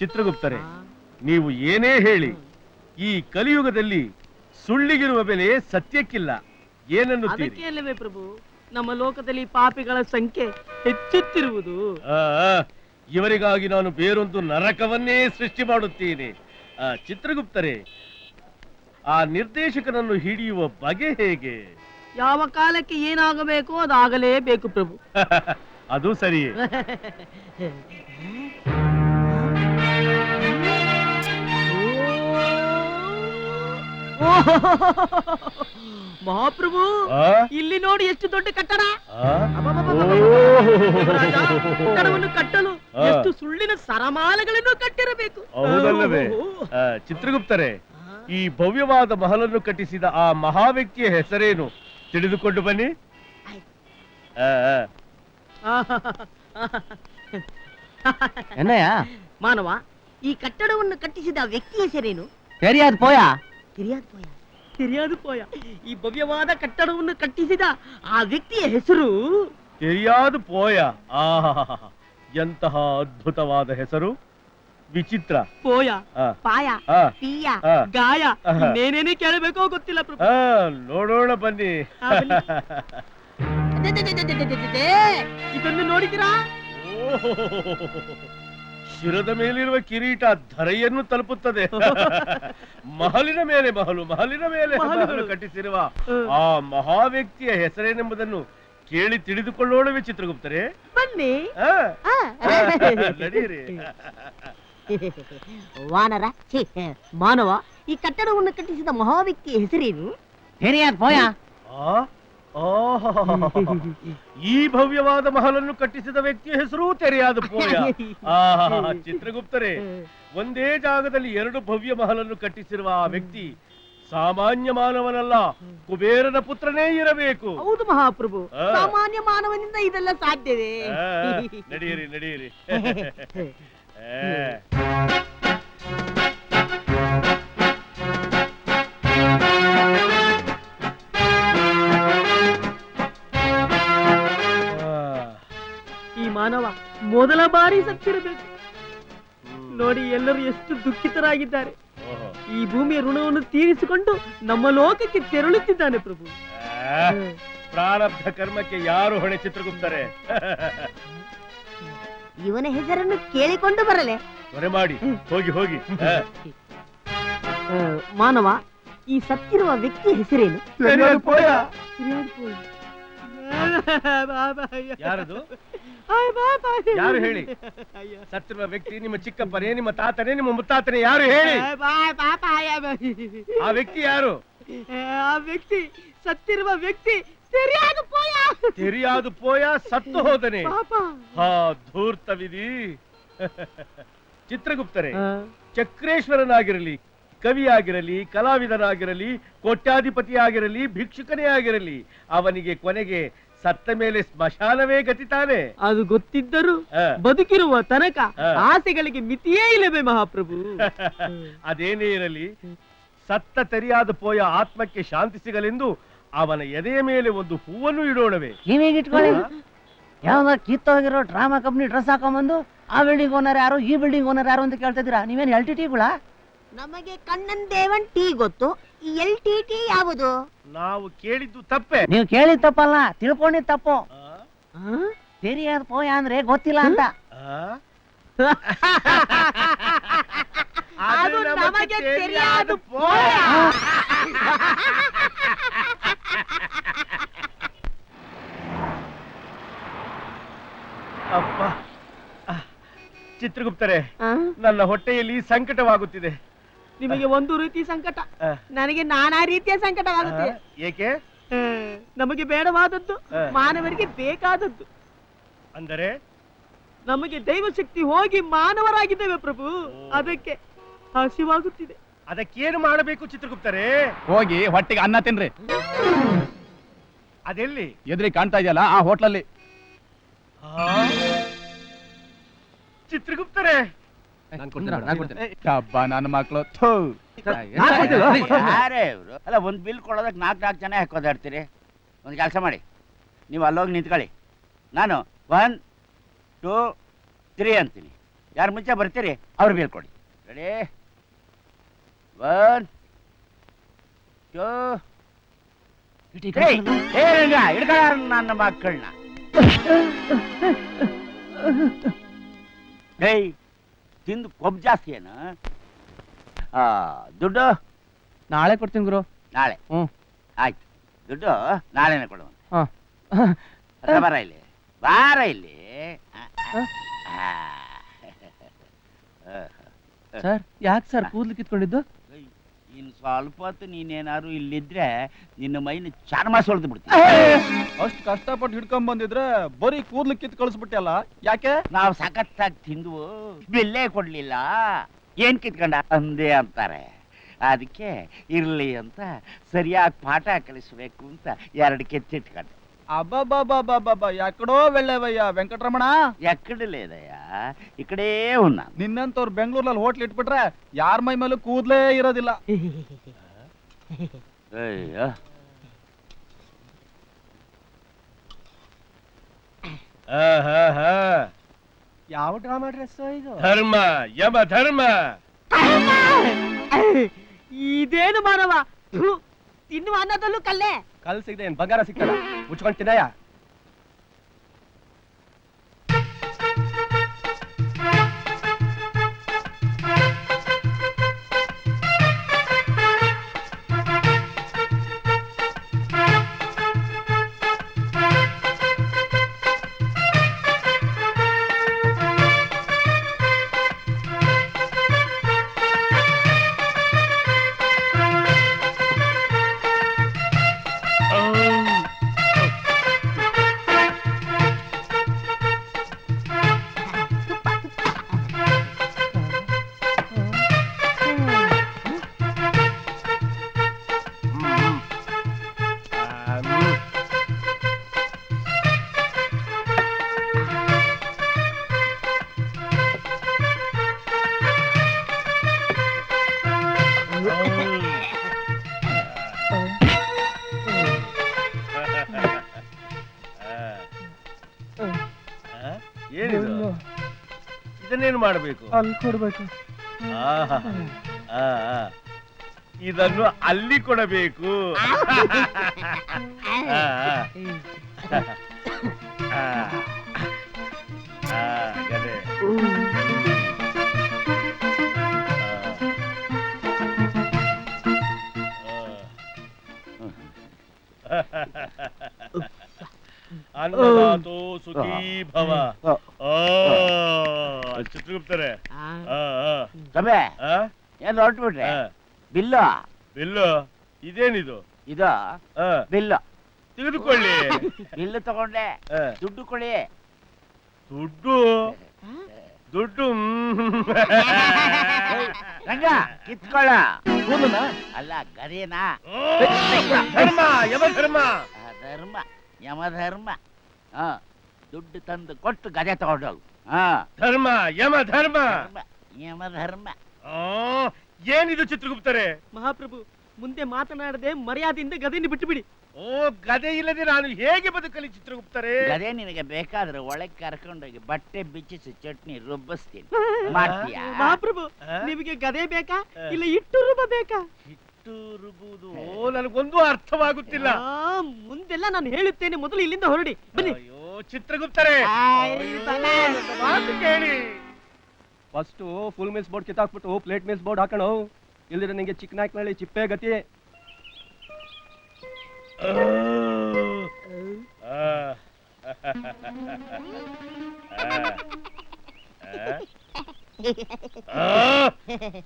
ಚಿತ್ರಗುಪ್ತರೆ, ನೀವು ಏನೇ ಹೇಳಿ ಈ ಕಲಿಯುಗದಲ್ಲಿ ಸುಳ್ಳಿಗಿರುವ ಬೆಲೆ ಸತ್ಯಕ್ಕಿಲ್ಲ. ಏನನ್ನುತ್ತೀರಿ? ಪ್ರಭು, ನಮ್ಮ ಲೋಕದಲ್ಲಿ ಪಾಪಿಗಳ ಸಂಖ್ಯೆ ಹೆಚ್ಚುತ್ತಿರುವುದು. ಇವರಿಗಾಗಿ ನಾನು ಬೇರೊಂದು ನರಕವನ್ನೇ ಸೃಷ್ಟಿ ಮಾಡುತ್ತೇನೆ. ಚಿತ್ರಗುಪ್ತರೆ, ಆ ನಿರ್ದೇಶಕನನ್ನು ಹಿಡಿಯುವ ಬಗೆ ಹೇಗೆ? ಯಾವ ಕಾಲಕ್ಕೆ ಏನಾಗಬೇಕು ಅದಾಗಲೇಬೇಕು ಪ್ರಭು. ಅದು ಸರಿಯೇ. ಮಹಾಪ್ರಭು, ಇಲ್ಲಿ ನೋಡಿ ಎಷ್ಟು ದೊಡ್ಡ ಕಟ್ಟಡ. ಕಟ್ಟಡವನ್ನು ಕಟ್ಟಲು ಎಷ್ಟು ಸುಳ್ಳಿನ ಸರಮಾಲೆಗಳನ್ನು ಕಟ್ಟಿರಬೇಕು. ಹೌದಲ್ಲವೇ? ಚಿತ್ರಗುಪ್ತರೆ, ಈ ಭವ್ಯವಾದ ಮಹಲನ್ನು ಕಟ್ಟಿಸಿದ ಆ ಮಹಾ ವ್ಯಕ್ತಿಯ ಹೆಸರೇನು ತಿಳಿದುಕೊಂಡು ಬನ್ನಿ. ಮಾನವ, ಈ ಕಟ್ಟಡವನ್ನು ಕಟ್ಟಿಸಿದ ವ್ಯಕ್ತಿಯ ಹೆಸರೇನು? ತೆರಿಯಾದ ಪೋಯ. ಈ ಭವ್ಯವಾದ ಕಟ್ಟಡವನ್ನು ಕಟ್ಟಿಸಿದ ಆ ವ್ಯಕ್ತಿಯ ಹೆಸರು ತೆರಿಯಾದ ಪೋಯ. ಎಂತಹ ಅದ್ಭುತವಾದ ಹೆಸರು! ವಿಚಿತ್ರ. ಪೋಯ, ಪಾಯ, ಪೀಯ, ಗಾಯ, ಇನ್ನೇನೇನೇ ಕೇಳಬೇಕೋ ಗೊತ್ತಿಲ್ಲ ಪ್ರಭು. ನೋಡೋಣ ಬನ್ನಿ. ಇದನ್ನು ನೋಡಿದಿರಾ? ಶಿರದ ಮೇಲಿರುವ ಕಿರೀಟ ಧರೆಯನ್ನು ತಲುಪುತ್ತದೆ. ಮಹಲಿನ ಮೇಲೆ ಮಹಲು ಕಟ್ಟಿಸಿರುವ ಆ ಮಹಾ ವ್ಯಕ್ತಿಯ ಹೆಸರೇನೆಂಬುದನ್ನು ಕೇಳಿ ತಿಳಿದುಕೊಳ್ಳೋಣವೇ ಚಿತ್ರಗುಪ್ತರೆ? ಬನ್ನಿ. ನಡೀರಿ. ವಾನರ, ಮಾನವ, ಈ ಕಟ್ಟಡವನ್ನು ಕಟ್ಟಿಸಿದ ಮಹಾ ವ್ಯಕ್ತಿಯ ಹೆಸರೇನು? ಈ ಭವ್ಯವಾದ ಮಹಲನ್ನು ಕಟ್ಟಿಸಿದ ವ್ಯಕ್ತಿಯ ಹೆಸರು ತೆರೆಯಾದ ಪೋಯ. ಚಿತ್ರಗುಪ್ತರೆ, ಒಂದೇ ಜಾಗದಲ್ಲಿ ಎರಡು ಭವ್ಯ ಮಹಲನ್ನು ಕಟ್ಟಿಸಿರುವ ಆ ವ್ಯಕ್ತಿ ಸಾಮಾನ್ಯ ಮಾನವನಲ್ಲ, ಕುಬೇರನ ಪುತ್ರನೇ ಇರಬೇಕು. ಹೌದು ಮಹಾಪ್ರಭು, ಸಾಮಾನ್ಯ ಮಾನವನಿಂದ ಇದೆಲ್ಲ ಸಾಧ್ಯವೇ? ನಡೀರಿ. ಈ ಮಾನವ ಮೊದಲ ಬಾರಿ ಸತ್ತಿರಬೇಕು. ನೋಡಿ, ಎಲ್ಲರೂ ಎಷ್ಟು ದುಃಖಿತರಾಗಿದ್ದಾರೆ. ಈ ಭೂಮಿಯ ಋಣವನ್ನು ತೀರಿಸಿಕೊಂಡು ನಮ್ಮ ಲೋಕಕ್ಕೆ ತೆರಳುತ್ತಿದ್ದಾನೆ ಪ್ರಭು. ಪ್ರಾರಬ್ಧ ಕರ್ಮಕ್ಕೆ ಯಾರು ಹೊಣೆ ಚಿತ್ರಗುಪ್ತರೆ? ಇವನ ಹೆಸರನ್ನು ಕೇಳಿಕೊಂಡು ಬರಲೆ. ಹೊರೆ ಮಾಡಿ ಹೋಗಿ. ಮಾನವ, ಈ ಸತ್ತಿರುವ ವ್ಯಕ್ತಿಯ ಹೆಸರೇನು? ಯಾರದು? ಯಾರು ಹೇಳಿ? ಸತ್ತಿರುವ ವ್ಯಕ್ತಿ ನಿಮ್ಮ ಚಿಕ್ಕಪ್ಪನೇ, ನಿಮ್ಮ ತಾತನೇ, ನಿಮ್ಮ ಮುತ್ತಾತನೇ? ಯಾರು ಹೇಳಿ? ಆ ವ್ಯಕ್ತಿ ಯಾರು? ಆ ವ್ಯಕ್ತಿ, ಸತ್ತಿರುವ ವ್ಯಕ್ತಿ ತೆರಿಯಾದ ಪೋಯ ಸತ್ತು ಹೋದನೆ. ಧೂರ್ತ ವಿಧಿ. ಚಿತ್ರಗುಪ್ತರೆ, ಚಕ್ರೇಶ್ವರನಾಗಿರಲಿ, ಕವಿಯಾಗಿರಲಿ, ಕಲಾವಿದನಾಗಿರಲಿ, ಕೋಟ್ಯಾಧಿಪತಿಯಾಗಿರಲಿ, ಭಿಕ್ಷುಕನೇ ಆಗಿರಲಿ, ಅವನಿಗೆ ಕೊನೆಗೆ ಸತ್ತ ಮೇಲೆ ಸ್ಮಶಾನವೇ ಗತಿತಾನೆ. ಅದು ಗೊತ್ತಿದ್ದರೂ ಬದುಕಿರುವ ತನಕ ಆಸೆಗಳಿಗೆ ಮಿತಿಯೇ ಇಲ್ಲವೇ ಮಹಾಪ್ರಭು? ಅದೇನೇ ಇರಲಿ, ಸತ್ತ ತೆರಿಯಾದ ಪೋಯ ಆತ್ಮಕ್ಕೆ ಶಾಂತಿ ಸಿಗಲೆಂದು ಅವನ ಎದೆಯ ಮೇಲೆ ಒಂದು ಹೂವನ್ನು ಇಡೋಣವೇ? ನೀವೀಗಿಟ್ಕೊಳ್ಳಿ. ಯಾವಾಗ ಕಿತ್ತೋಗಿರೋ ಡ್ರಾಮಾ ಕಂಪ್ನಿ ಡ್ರೆಸ್ ಹಾಕೊಂಡ್ಬಂದು ಆ ಬಿಲ್ಡಿಂಗ್ ಓನರ್ ಯಾರು, ಈ ಬಿಲ್ಡಿಂಗ್ ಓನರ್ ಯಾರು ಅಂತ ಕೇಳ್ತಿದ್ದೀರಾ? ನೀವೇನು LTT? ನಮಗೆ ಕಣ್ಣನ್ ದೇವನ್ ಟೀ ಗೊತ್ತು, ಈ LTT ಯಾವುದು? ನಾವು ಕೇಳಿದ್ದು ತಪ್ಪೆ. ನೀವು ಕೇಳಿದ ತಪ್ಪಲ್ಲ, ತಿಳ್ಕೊಂಡಿದ್ ತಪ್ಪು. ತೆರಿಯಾದ ಪೋಯ ಅಂದ್ರೆ ಗೊತ್ತಿಲ್ಲ ಅಂತ. ಅದು ನಮಗೆ ತೆರಿಯಾದ ಪೋಯ. ಅಪ್ಪ, ಚಿತ್ರಗುಪ್ತರೆ, ನನ್ನ ಹೊಟ್ಟೆಯಲ್ಲಿ ಸಂಕಟವಾಗುತ್ತಿದೆ. ನಿಮಗೆ ಒಂದು ರೀತಿ ಸಂಕಟ, ನನಗೆ ನಾನಾ ರೀತಿಯ ಸಂಕಟವಾಗುತ್ತಿದೆ. ಏಕೆ? ನಮಗೆ ಬೇಡವಾದದ್ದು ಮಾನವರಿಗೆ ಬೇಕಾದದ್ದು. ಅಂದರೆ ನಮಗೆ ದೈವಶಕ್ತಿ ಹೋಗಿ ಮಾನವರಾಗಿದ್ದೇವೆ ಪ್ರಭು, ಅದಕ್ಕೆ ಹಸಿವಾಗುತ್ತಿದೆ. ಅದಕ್ಕೇನು ಮಾಡಬೇಕು ಚಿತ್ರಗುಪ್ತರೆ? ಹೋಗಿ ಹೊಟ್ಟೆಗೆ ಅನ್ನ ತಿನ್ರಿ. ಅದೆಲ್ಲಿ? ಎದುರಿ ಕಾಣ್ತಾ ಇದೆಯಲ್ಲ, ಆ ಹೋಟ್ಲಲ್ಲಿ. ಚಿತ್ರಗುಪ್ತರೆ, ಹಬ್ಬ ನನ್ನ ಮಕ್ಕಳು. ಅಲ್ಲ, ಒಂದ್ ಬಿಲ್ ಕೊಡೋದಕ್ಕೆ 4 ಜನ ಹಾಕೋದಾಡ್ತೀರಿ. ಒಂದು ಕೆಲಸ ಮಾಡಿ, ನೀವು ಅಲ್ಲೋಗಿ ನಿಂತ್ಕೊಳ್ಳಿ, ನಾನು 1 2 3 ಅಂತೀನಿ. ಯಾರು ಮುಂಚೆ ಬರ್ತೀರಿ ಅವ್ರು ಬೀಳ್ಕೊಡಿ. ರೆಡಿ 1 2 ಹಿಡ್ಕೊಳ್ಳ ನನ್ನ ಮಕ್ಕಳನ್ನ. ಏಯ್ ತಿಂದು ಕೊಬ್ಬು ಜಾಸ್ತಿ ಏನು? ದುಡ್ಡು ನಾಳೆ ಕೊಡ್ತೀನಿ ಗುರು. ನಾಳೆ? ಆಯ್ತು, ದುಡ್ಡು ನಾಳೆನೇ ಕೊಡು. ಬರ ಇಲ್ಲಿ, ಬಾರ ಇಲ್ಲಿ. ಸರ್ ಯಾಕೆ ಸರ್ ಕೂದ್ಲು ಕಿತ್ಕೊಂಡಿದ್ದು? ಇನ್ ಸ್ವಲ್ಪ ಹೊತ್ತು ನೀನೇನಾದ್ರು ಇಲ್ಲಿದ್ರೆ ನಿನ್ನ ಮೈನ ಚರ್ಮ ಸೊಳ್ದು ಬಿಡ್ತೀನಿ. ಅಷ್ಟು ಕಷ್ಟಪಟ್ಟು ಹಿಡ್ಕೊಂಡ್ ಬಂದಿದ್ರೆ ಬರೀ ಕೂದ್ಲು ಕಿತ್ ಕಳಿಸ್ಬಿಟ್ಟಲ್ಲ, ಯಾಕೆ? ನಾವು ಸಖತ್ತಾಗಿ ತಿಂದು ಬೆಲ್ಲೇ ಕೊಡ್ಲಿಲ್ಲ, ಏನ್ ಕಿತ್ಕೊಂಡ ಅಂದೆ ಅಂತಾರೆ. ಅದಕ್ಕೆ ಇರ್ಲಿ ಅಂತ ಸರಿಯಾಗಿ ಪಾಠ ಕಲಿಸ್ಬೇಕು ಅಂತ 2 ಕೆತ್ತಿಟ್ಕೊಂಡೆ. ಅಬ್ಬಬ್ಬಬ್ಬಬ್ಬಬ್ಬ, ಯಾಕಡೋ ವೆಳ್ಳೆವಯ್ಯ ವೆಂಕಟರಮಣ. ಎಕ್ಕಡಲೇದಯ್ಯ, ಈ ಕಡೆ ಉನ್ನ. ನಿನ್ನಂತವ್ರು ಬೆಂಗಳೂರಲ್ಲಿ ಹೋಟ್ಲ್ ಇಟ್ಬಿಟ್ರೆ ಯಾರ ಮೈ ಮೇಲೂ ಕೂದ್ಲೇ ಇರೋದಿಲ್ಲ. ಅಯ್ಯೋ ಯಾವ ಡ್ರಾಮಾ ಡ್ರೆಸ್ ಇದು? ಧರ್ಮ ಯಮ ಧರ್ಮ. ಇದೇನು ಮಾನವ, ತಿನ್ನುವ ಅನ್ನದಲ್ಲೂ ಕಲ್ಲೆ. ಕಲ್ ಸಿಗದೆ ಏನ್ ಬಂಗಾರ ಸಿಗ್ತದ? ಮುಚ್ಕೊಂಡ್ ತಿನ್ನಯ್ಯ. ಏನಿದು? ಇದನ್ನೇನು ಮಾಡಬೇಕು? ಅಲ್ಲಿ ಕೊಡ್ಬೇಕು. ಇದನ್ನು ಅಲ್ಲಿ ಕೊಡಬೇಕು. ಗದೆ. ಅನ್ನದಾತೋ ಸುಖೀ ಭವ. ಚಿತ್ರಗುಪ್ತರೆ ಸಭೆ ಏನ್ ಹೊರಟ್ಬಿಟ್ರೆ ಬಿಲ್ಲು ಬಿಲ್ಲು ಇದೇನಿದು? ಇದು ಬಿಲ್ಲು ತೆಗೆದುಕೊಳ್ಳಿ. ಬಿಲ್ಲು ತಗೊಂಡೆ, ದುಡ್ಡು ಕೊಡಿ. ದುಡ್ಡು ದುಡ್ಡು ರಂಗ ಕಿತ್ಕೊಳ್ಳ. ಅಲ್ಲ ಗದೇನಾ? ಧರ್ಮ ಯಮಧರ್ಮ. ಧರ್ಮ ಯಮಧರ್ಮ. ದುಡ್ಡು ತಂದು ಕೊಟ್ಟು ಗದೆ ತಗೊಂಡೋಗು. ಧರ್ಮ ಯಮಧರ್ಮ. ಯಮಧರ್ಮ. ಏನಿದು ಚಿತ್ರಗುಪ್ತರೆ? ಮಹಾಪ್ರಭು, ಮುಂದೆ ಮಾತನಾಡದೆ ಮರ್ಯಾದೆಯಿಂದ ಗದೆಯನ್ನು ಬಿಟ್ಟು ಬಿಡಿ. ಓ, ಗದೆ ಇಲ್ಲದೆ ನಾನು ಹೇಗೆ ಬದುಕಲಿ ಚಿತ್ರಗುಪ್ತರೆ? ಗದೆ ನಿನಗೆ ಬೇಕಾದ್ರೆ ಒಳಗೆ ಕರ್ಕೊಂಡೋಗಿ ಬಟ್ಟೆ ಬಿಚ್ಚಿಸಿ ಚಟ್ನಿ ರುಬ್ಬಿಸ್ತೀನಿ, ಮಾಡ್ತೀಯಾ? ಮಹಾಪ್ರಭು, ನಿಮಗೆ ಗದೆ ಬೇಕಾ ಇಲ್ಲ ಇಟ್ಟು ರುಬ್ಬ ಬೇಕಾ? ಹಿಟ್ಟು ರುಬುವುದು ನನಗೊಂದು ಅರ್ಥವಾಗುತ್ತಿಲ್ಲ. ಮುಂದೆಲ್ಲ ನಾನು ಹೇಳುತ್ತೇನೆ, ಮೊದಲು ಇಲ್ಲಿಂದ ಹೊರಡಿ ಬನ್ನಿ. ಅಯ್ಯೋ ಚಿತ್ರಗುಪ್ತರೆ, ಮಾತು ಕೇಳಿ. ಫಸ್ಟ್ ಫುಲ್ ಮಿಲ್ಸ್ ಬೋರ್ಡ್ ಕಿತ್ತಾಕ್ಬಿಟ್ಟು ಪ್ಲೇಟ್ ಮಿಲ್ಸ್ ಬೋರ್ಡ್ ಹಾಕೋಣ. ಇಲ್ದಿದ್ರೆ ನಿಂಗೆ ಚಿಕ್ಕ ನಾಯ್ಕನಹಳ್ಳಿ ಚಿಪ್ಪೆ ಗತಿ.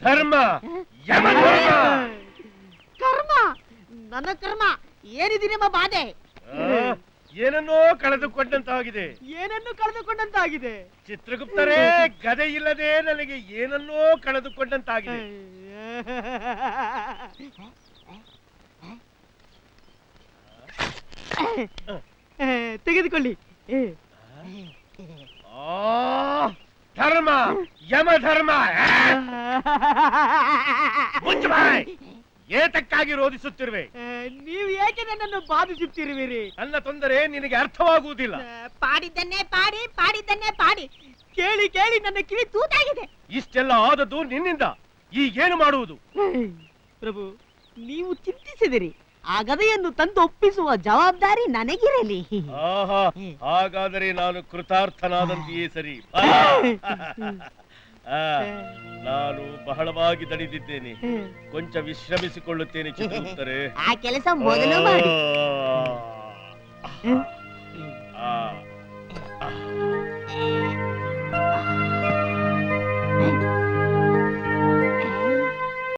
ಧರ್ಮ ಯಮಧರ್ಮ. ಕರ್ಮ, ನನ್ನ ಕರ್ಮ ಏನಿದೆ ನಿಮ್ಮ ಬಾಧೆ? ಏನನ್ನೋ ಕಳೆದುಕೊಂಡಂತಾಗಿದೆ. ಏನನ್ನು ಕಳೆದುಕೊಂಡಂತಾಗಿದೆ? ಚಿತ್ರಗುಪ್ತರೇ, ಗದೆ ಇಲ್ಲದೆ ನನಗೆ ಏನನ್ನೋ ಕಳೆದುಕೊಂಡಂತಾಗಿದೆ. ತೆಗೆದುಕೊಳ್ಳಿ. ಧರ್ಮ ಯಮಧರ್ಮ. ಏತಕ್ಕಾಗಿ ರೋಧಿಸುತ್ತಿರುವೆ? ನೀವು ಏಕೆ ನನ್ನನ್ನು ಬಾಧಿಸುತ್ತಿರುವಿರಿ? ನನ್ನ ತೊಂದರೆ ನಿನಗೆ ಅರ್ಥವಾಗುವುದಿಲ್ಲ. ಪಾಡಿದ್ದನ್ನೇ ಪಾಡಿ, ಪಾಡಿದ್ದನ್ನೇ ಪಾಡಿ, ಕೇಳಿ ಕೇಳಿ ನನ್ನ ಕಿವಿ ತೂತಾಗಿದೆ. ಇಷ್ಟೆಲ್ಲ ಆದದ್ದು ನಿನ್ನಿಂದ. ಈಗೇನು ಮಾಡುವುದು? ಪ್ರಭು, ನೀವು ಚಿಂತಿಸಿದಿರಿ. ಆ ಗದೆಯನ್ನು ತಂದು ಒಪ್ಪಿಸುವ ಜವಾಬ್ದಾರಿ ನನಗಿರಲಿ. ಆಹಾ, ಹಾಗಾದರೆ ನಾನು ಕೃತಾರ್ಥನಾದಂತೆಯೇ ಸರಿ. ನಾನು ಬಹಳವಾಗಿ ದಣಿದಿದ್ದೇನೆ, ಕೊಂಚ ವಿಶ್ರಮಿಸಿಕೊಳ್ಳುತ್ತೇನೆ ಚಿತ್ರಗುಪ್ತರೆ. ಆ ಕೆಲಸ ಮೊದಲು ಮಾಡಿ. ಆ